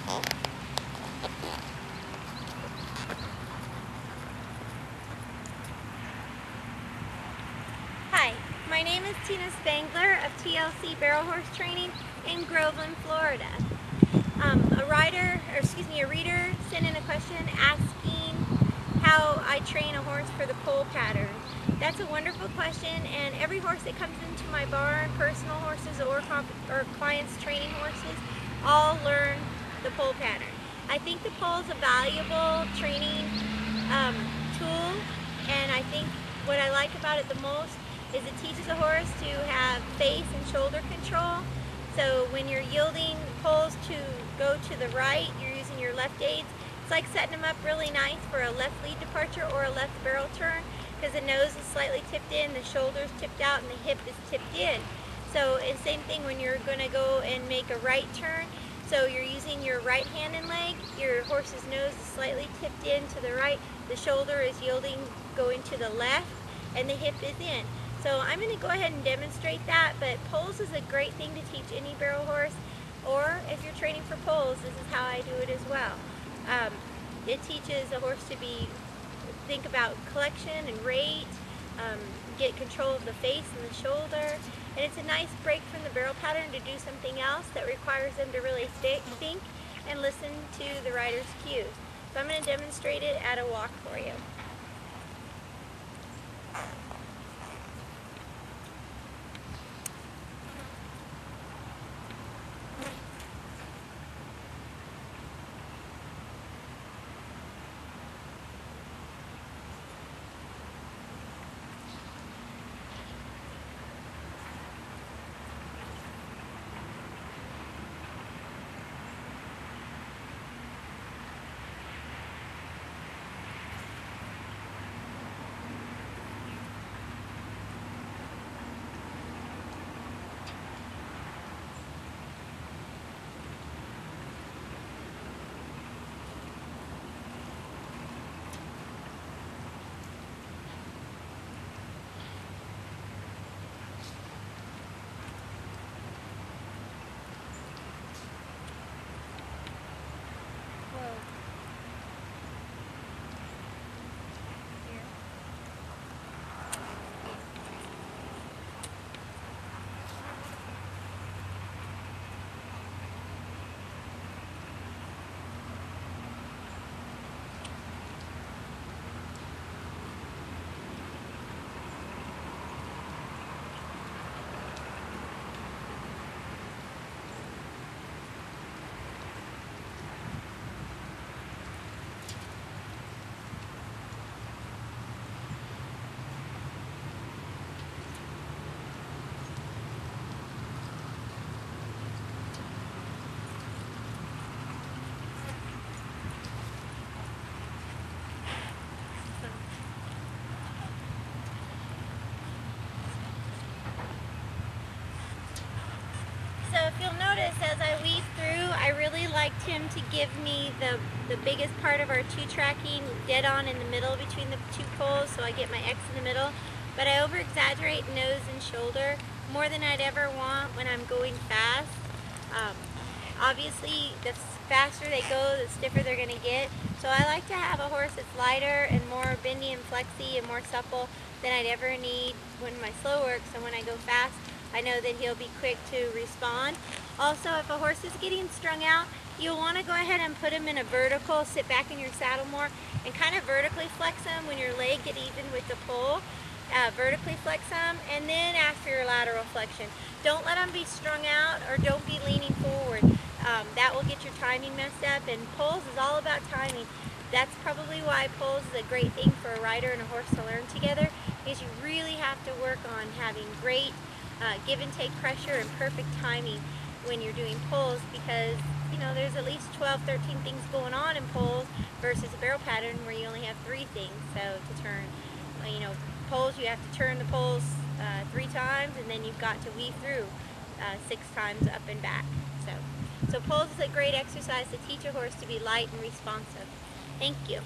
Hi, my name is Tina Spangler of TLC Barrel Horse Training in Groveland, Florida. A reader sent in a question asking how I train a horse for the pole pattern. That's a wonderful question, and every horse that comes into my barn, personal horses or clients training horses, all learn the pole pattern. I think the pole is a valuable training tool, and I think what I like about it the most is it teaches a horse to have face and shoulder control. So when you're yielding poles to go to the right, you're using your left aids. It's like setting them up really nice for a left lead departure or a left barrel turn, because the nose is slightly tipped in, the shoulder's tipped out, and the hip is tipped in. So and same thing when you're going to go and make a right turn. So you're using your right hand and leg, your horse's nose is slightly tipped in to the right, the shoulder is yielding going to the left, and the hip is in. So I'm going to go ahead and demonstrate that, but poles is a great thing to teach any barrel horse, or if you're training for poles, this is how I do it as well. It teaches a horse to think about collection and rate, get control of the face and the shoulder, and it's a nice break from the barrel pattern to do something else that requires them to really think and listen to the rider's cues. So I'm going to demonstrate it at a walk for you. So if you'll notice, as I weave through, I really liked him to give me the biggest part of our two tracking dead on in the middle between the two poles, so I get my X in the middle. But I over-exaggerate nose and shoulder more than I'd ever want when I'm going fast. Obviously, the faster they go, the stiffer they're going to get. So I like to have a horse that's lighter and more bendy and flexy and more supple than I'd ever need when my slow work. So when I go fast, I know that he'll be quick to respond. Also, if a horse is getting strung out, you'll want to go ahead and put him in a vertical, sit back in your saddle more, and kind of vertically flex him when your leg get even with the pole. Vertically flex them, and then after your lateral flexion. Don't let them be strung out, or don't be leaning forward. That will get your timing messed up, and poles is all about timing. That's probably why poles is a great thing for a rider and a horse to learn together, because you really have to work on having great give and take pressure and perfect timing when you're doing poles, because you know there's at least 12, 13 things going on in poles versus a barrel pattern where you only have 3 things. So to turn, you know, poles, you have to turn the poles 3 times, and then you've got to weave through 6 times up and back. So poles is a great exercise to teach a horse to be light and responsive. Thank you.